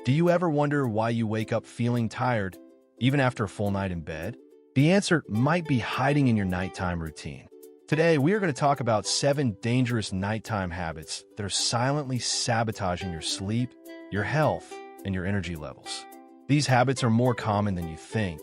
Do you ever wonder why you wake up feeling tired, even after a full night in bed? The answer might be hiding in your nighttime routine. Today, we are going to talk about 7 dangerous nighttime habits that are silently sabotaging your sleep, your health, and your energy levels. These habits are more common than you think,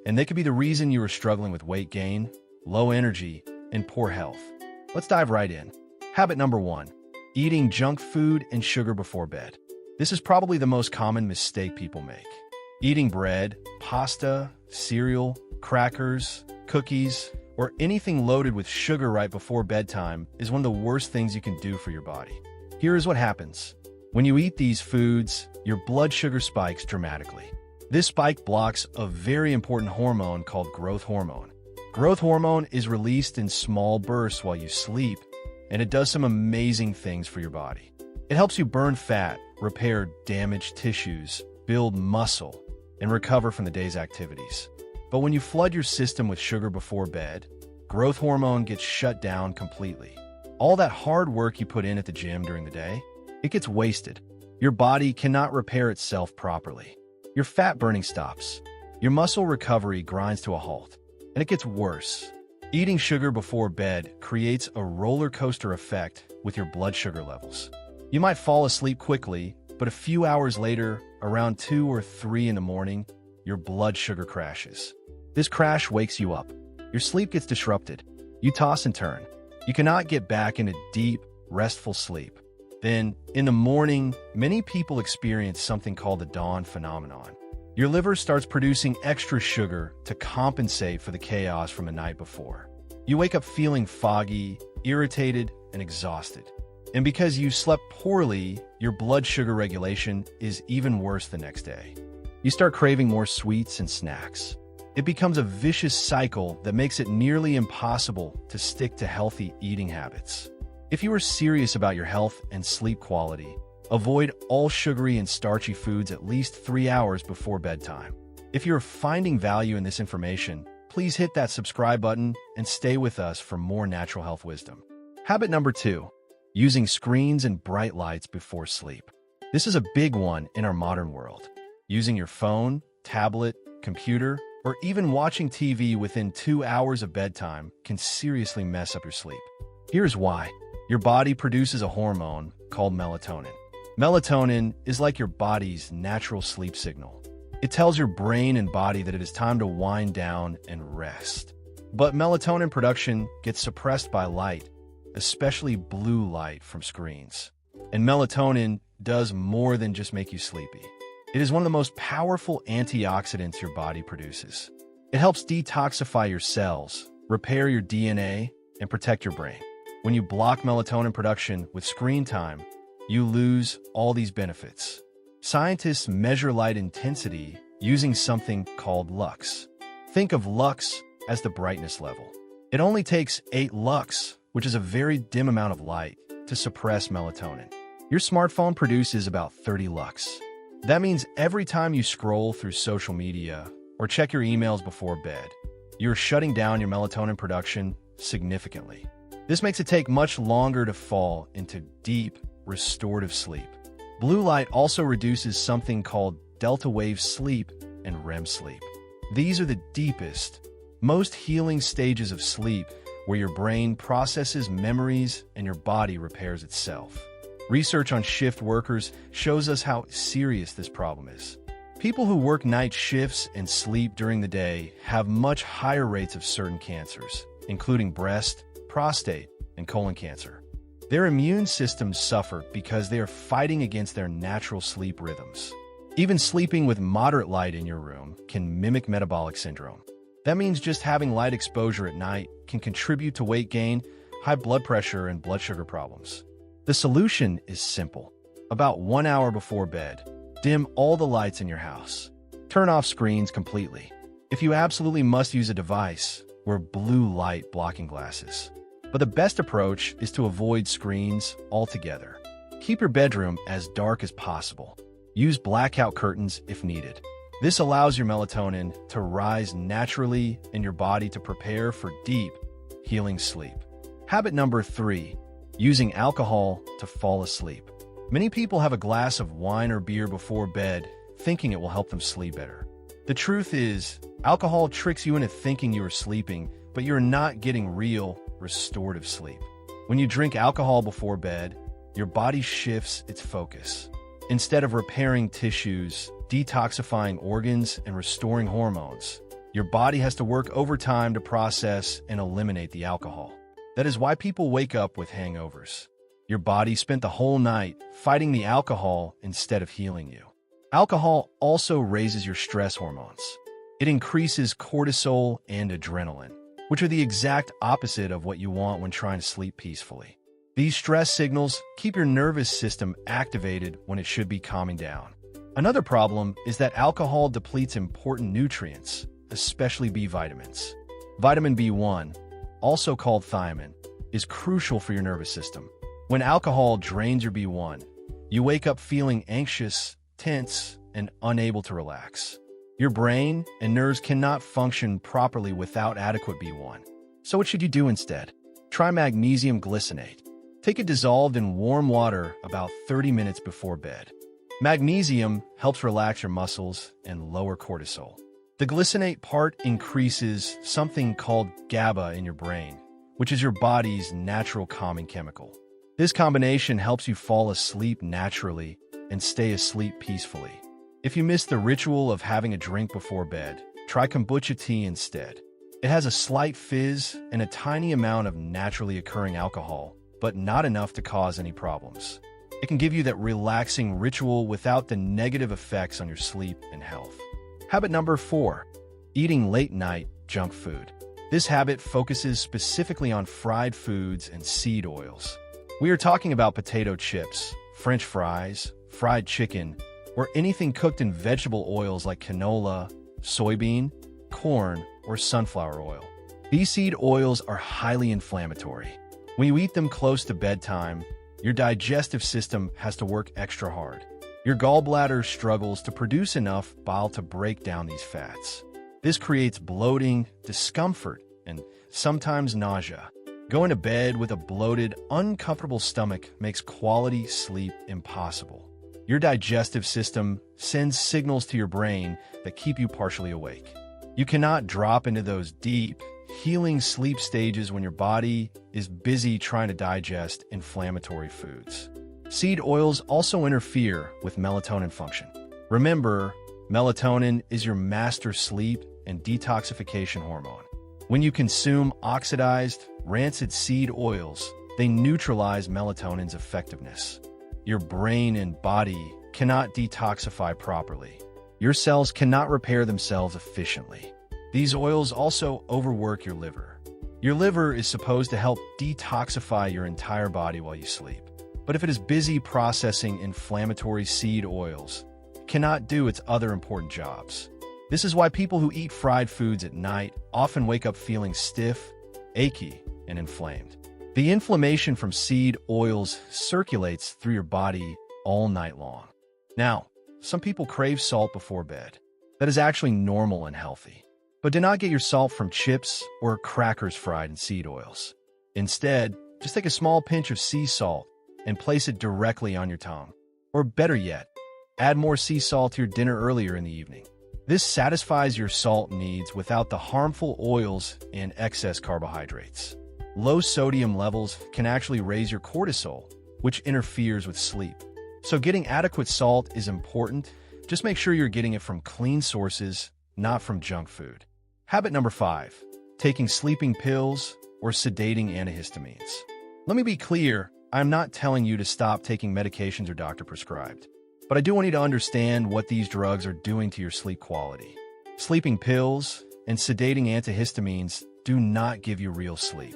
and they could be the reason you are struggling with weight gain, low energy, and poor health. Let's dive right in. Habit number 1, eating junk food and sugar before bed. This is probably the most common mistake people make. Eating bread, pasta, cereal, crackers, cookies, or anything loaded with sugar right before bedtime is one of the worst things you can do for your body. Here is what happens. When you eat these foods, your blood sugar spikes dramatically. This spike blocks a very important hormone called growth hormone. Growth hormone is released in small bursts while you sleep, and it does some amazing things for your body. It helps you burn fat, repair damaged tissues, build muscle, and recover from the day's activities. But when you flood your system with sugar before bed, growth hormone gets shut down completely. All that hard work you put in at the gym during the day, it gets wasted. Your body cannot repair itself properly. Your fat burning stops. Your muscle recovery grinds to a halt. And it gets worse. Eating sugar before bed creates a roller coaster effect with your blood sugar levels. You might fall asleep quickly, but a few hours later, around 2 or 3 in the morning, your blood sugar crashes. This crash wakes you up. Your sleep gets disrupted. You toss and turn. You cannot get back into deep, restful sleep. Then, in the morning, many people experience something called the dawn phenomenon. Your liver starts producing extra sugar to compensate for the chaos from the night before. You wake up feeling foggy, irritated, and exhausted. And because you slept poorly, your blood sugar regulation is even worse the next day. You start craving more sweets and snacks. It becomes a vicious cycle that makes it nearly impossible to stick to healthy eating habits. If you are serious about your health and sleep quality, avoid all sugary and starchy foods at least 3 hours before bedtime. If you're finding value in this information, please hit that subscribe button and stay with us for more natural health wisdom. Habit number 2, using screens and bright lights before sleep. This is a big one in our modern world. Using your phone, tablet, computer, or even watching TV within 2 hours of bedtime can seriously mess up your sleep. Here's why. Your body produces a hormone called melatonin. Melatonin is like your body's natural sleep signal. It tells your brain and body that it is time to wind down and rest. But melatonin production gets suppressed by light, especially blue light from screens. And melatonin does more than just make you sleepy. It is one of the most powerful antioxidants your body produces. It helps detoxify your cells, repair your DNA, and protect your brain. When you block melatonin production with screen time, you lose all these benefits. Scientists measure light intensity using something called lux. Think of lux as the brightness level. It only takes 8 lux, which is a very dim amount of light, to suppress melatonin. Your smartphone produces about 30 lux. That means every time you scroll through social media or check your emails before bed, you're shutting down your melatonin production significantly. This makes it take much longer to fall into deep, restorative sleep. Blue light also reduces something called delta wave sleep and REM sleep. These are the deepest, most healing stages of sleep where your brain processes memories and your body repairs itself. Research on shift workers shows us how serious this problem is. People who work night shifts and sleep during the day have much higher rates of certain cancers, including breast, prostate, and colon cancer. Their immune systems suffer because they are fighting against their natural sleep rhythms. Even sleeping with moderate light in your room can mimic metabolic syndrome. That means just having light exposure at night can contribute to weight gain, high blood pressure, and blood sugar problems. The solution is simple. About 1 hour before bed, dim all the lights in your house. Turn off screens completely. If you absolutely must use a device, wear blue light blocking glasses. But the best approach is to avoid screens altogether. Keep your bedroom as dark as possible. Use blackout curtains if needed. This allows your melatonin to rise naturally and your body to prepare for deep, healing sleep. Habit number 3, using alcohol to fall asleep. Many people have a glass of wine or beer before bed, thinking it will help them sleep better. The truth is, alcohol tricks you into thinking you are sleeping, but you're not getting real, restorative sleep. When you drink alcohol before bed, your body shifts its focus. Instead of repairing tissues, detoxifying organs, and restoring hormones, your body has to work overtime to process and eliminate the alcohol. That is why people wake up with hangovers. Your body spent the whole night fighting the alcohol instead of healing you. Alcohol also raises your stress hormones. It increases cortisol and adrenaline, which are the exact opposite of what you want when trying to sleep peacefully. These stress signals keep your nervous system activated when it should be calming down. Another problem is that alcohol depletes important nutrients, especially B vitamins. Vitamin B1, also called thiamine, is crucial for your nervous system. When alcohol drains your B1, you wake up feeling anxious, tense, and unable to relax. Your brain and nerves cannot function properly without adequate B1. So what should you do instead? Try magnesium glycinate. Take it dissolved in warm water about 30 minutes before bed. Magnesium helps relax your muscles and lower cortisol. The glycinate part increases something called GABA in your brain, which is your body's natural calming chemical. This combination helps you fall asleep naturally and stay asleep peacefully. If you miss the ritual of having a drink before bed, try kombucha tea instead. It has a slight fizz and a tiny amount of naturally occurring alcohol, but not enough to cause any problems. It can give you that relaxing ritual without the negative effects on your sleep and health. Habit number 4, eating late-night junk food. This habit focuses specifically on fried foods and seed oils. We are talking about potato chips, French fries, fried chicken, or anything cooked in vegetable oils like canola, soybean, corn, or sunflower oil. These seed oils are highly inflammatory. When you eat them close to bedtime, your digestive system has to work extra hard. Your gallbladder struggles to produce enough bile to break down these fats. This creates bloating, discomfort, and sometimes nausea. Going to bed with a bloated, uncomfortable stomach makes quality sleep impossible. Your digestive system sends signals to your brain that keep you partially awake. You cannot drop into those deep, healing sleep stages when your body is busy trying to digest inflammatory foods. Seed oils also interfere with melatonin function. Remember, melatonin is your master sleep and detoxification hormone. When you consume oxidized, rancid seed oils, they neutralize melatonin's effectiveness. Your brain and body cannot detoxify properly. Your cells cannot repair themselves efficiently. These oils also overwork your liver. Your liver is supposed to help detoxify your entire body while you sleep. But if it is busy processing inflammatory seed oils, it cannot do its other important jobs. This is why people who eat fried foods at night often wake up feeling stiff, achy, and inflamed. The inflammation from seed oils circulates through your body all night long. Now, some people crave salt before bed. That is actually normal and healthy. But do not get your salt from chips or crackers fried in seed oils. Instead, just take a small pinch of sea salt and place it directly on your tongue. Or better yet, add more sea salt to your dinner earlier in the evening. This satisfies your salt needs without the harmful oils and excess carbohydrates. Low sodium levels can actually raise your cortisol, which interferes with sleep. So getting adequate salt is important. Just make sure you're getting it from clean sources, not from junk food. Habit number 5, taking sleeping pills or sedating antihistamines. Let me be clear, I'm not telling you to stop taking medications your doctor prescribed, but I do want you to understand what these drugs are doing to your sleep quality. Sleeping pills and sedating antihistamines do not give you real sleep.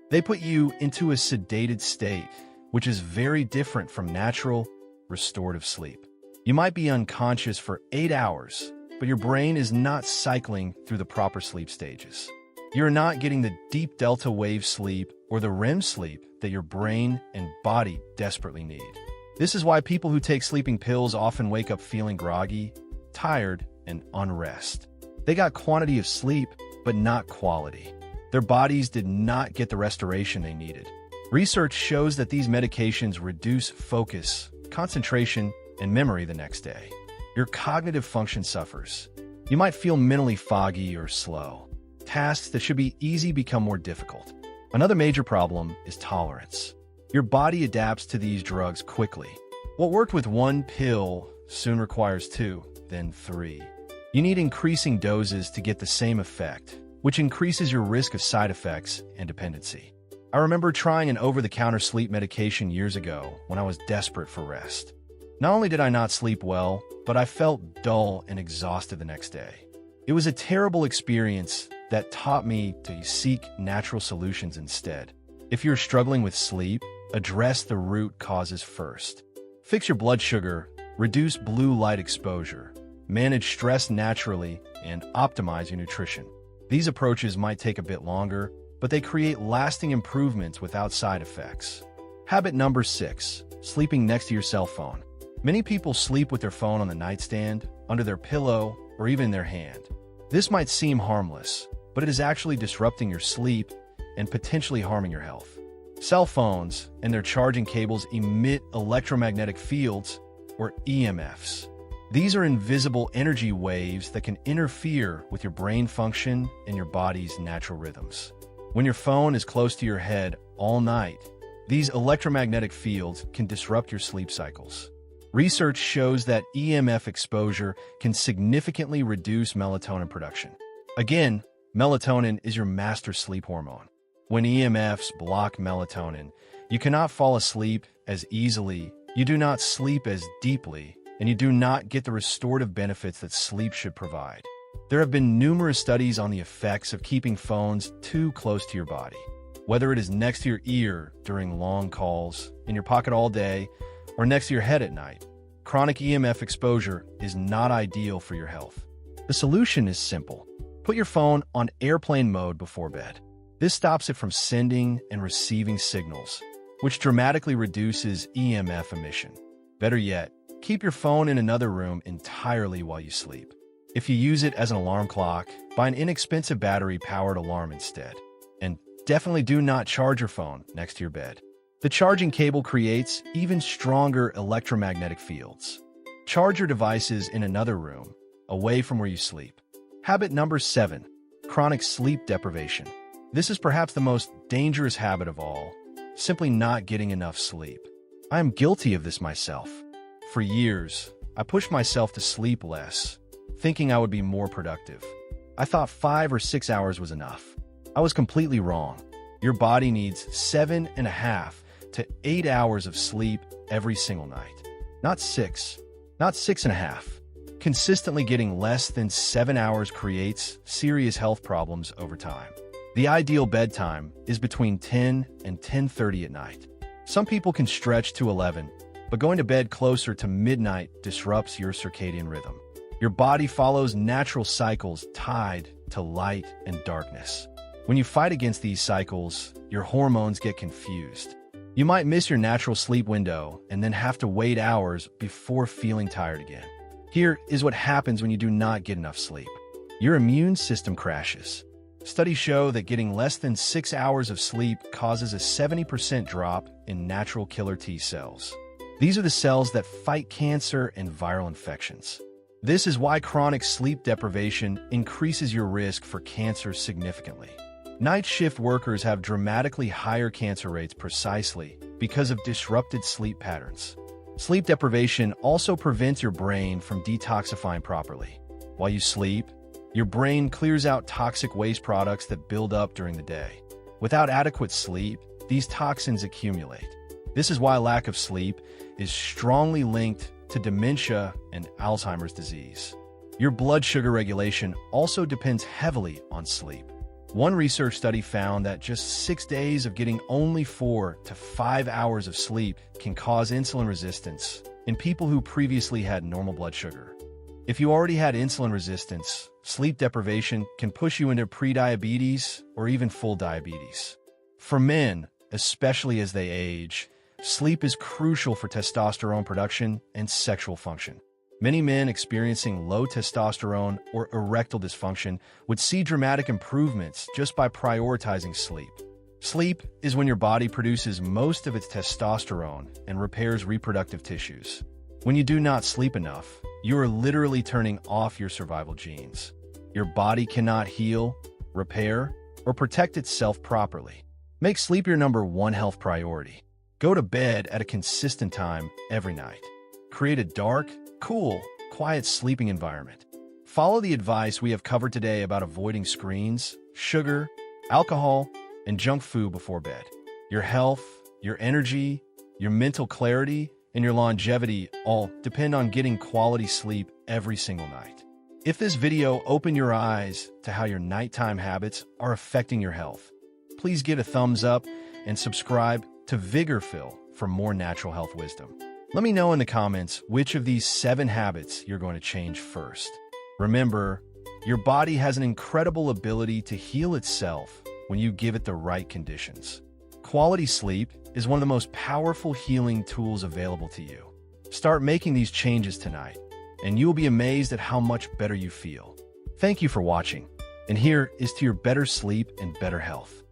They put you into a sedated state, which is very different from natural, restorative sleep. You might be unconscious for 8 hours, but your brain is not cycling through the proper sleep stages. You're not getting the deep delta wave sleep or the REM sleep that your brain and body desperately need. This is why people who take sleeping pills often wake up feeling groggy, tired, and unrest. They got quantity of sleep, but not quality. Their bodies did not get the restoration they needed. Research shows that these medications reduce focus, concentration, and memory the next day. Your cognitive function suffers. You might feel mentally foggy or slow. Tasks that should be easy become more difficult. Another major problem is tolerance. Your body adapts to these drugs quickly. What worked with one pill soon requires 2, then 3. You need increasing doses to get the same effect, which increases your risk of side effects and dependency. I remember trying an over-the-counter sleep medication years ago when I was desperate for rest. Not only did I not sleep well, but I felt dull and exhausted the next day. It was a terrible experience that taught me to seek natural solutions instead. If you're struggling with sleep, address the root causes first. Fix your blood sugar, reduce blue light exposure, manage stress naturally, and optimize your nutrition. These approaches might take a bit longer, but they create lasting improvements without side effects. Habit number 6, sleeping next to your cell phone. Many people sleep with their phone on the nightstand, under their pillow, or even in their hand. This might seem harmless, but it is actually disrupting your sleep and potentially harming your health. Cell phones and their charging cables emit electromagnetic fields, or EMFs. These are invisible energy waves that can interfere with your brain function and your body's natural rhythms. When your phone is close to your head all night, these electromagnetic fields can disrupt your sleep cycles. Research shows that EMF exposure can significantly reduce melatonin production. Again, melatonin is your master sleep hormone. When EMFs block melatonin, you cannot fall asleep as easily, you do not sleep as deeply, and you do not get the restorative benefits that sleep should provide. There have been numerous studies on the effects of keeping phones too close to your body. Whether it is next to your ear during long calls, in your pocket all day, or next to your head at night, chronic EMF exposure is not ideal for your health. The solution is simple. Put your phone on airplane mode before bed. This stops it from sending and receiving signals, which dramatically reduces EMF emission. Better yet, keep your phone in another room entirely while you sleep. If you use it as an alarm clock, buy an inexpensive battery-powered alarm instead. And definitely do not charge your phone next to your bed. The charging cable creates even stronger electromagnetic fields. Charge your devices in another room, away from where you sleep. Habit number 7, chronic sleep deprivation. This is perhaps the most dangerous habit of all, simply not getting enough sleep. I am guilty of this myself. For years, I pushed myself to sleep less, thinking I would be more productive. I thought 5 or 6 hours was enough. I was completely wrong. Your body needs 7.5 to 8 hours of sleep every single night. Not 6, not 6.5. Consistently getting less than 7 hours creates serious health problems over time. The ideal bedtime is between 10 and 10:30 at night. Some people can stretch to 11, but going to bed closer to midnight disrupts your circadian rhythm. Your body follows natural cycles tied to light and darkness. When you fight against these cycles, your hormones get confused. You might miss your natural sleep window and then have to wait hours before feeling tired again. Here is what happens when you do not get enough sleep. Your immune system crashes. Studies show that getting less than 6 hours of sleep causes a 70% drop in natural killer T cells. These are the cells that fight cancer and viral infections. This is why chronic sleep deprivation increases your risk for cancer significantly. Night shift workers have dramatically higher cancer rates precisely because of disrupted sleep patterns. Sleep deprivation also prevents your brain from detoxifying properly. While you sleep, your brain clears out toxic waste products that build up during the day. Without adequate sleep, these toxins accumulate. This is why lack of sleep is strongly linked to dementia and Alzheimer's disease. Your blood sugar regulation also depends heavily on sleep. One research study found that just 6 days of getting only 4 to 5 hours of sleep can cause insulin resistance in people who previously had normal blood sugar. If you already had insulin resistance, sleep deprivation can push you into prediabetes or even full diabetes. For men, especially as they age, sleep is crucial for testosterone production and sexual function. Many men experiencing low testosterone or erectile dysfunction would see dramatic improvements just by prioritizing sleep. Sleep is when your body produces most of its testosterone and repairs reproductive tissues. When you do not sleep enough, you are literally turning off your survival genes. Your body cannot heal, repair, or protect itself properly. Make sleep your #1 health priority. Go to bed at a consistent time every night. Create a dark, cool, quiet sleeping environment. Follow the advice we have covered today about avoiding screens, sugar, alcohol, and junk food before bed. Your health, your energy, your mental clarity, and your longevity all depend on getting quality sleep every single night. If this video opened your eyes to how your nighttime habits are affecting your health, please give a thumbs up and subscribe to VIGORPHIL for more natural health wisdom. Let me know in the comments which of these 7 habits you're going to change first. Remember, your body has an incredible ability to heal itself when you give it the right conditions. Quality sleep is one of the most powerful healing tools available to you. Start making these changes tonight, and you will be amazed at how much better you feel. Thank you for watching, and here is to your better sleep and better health.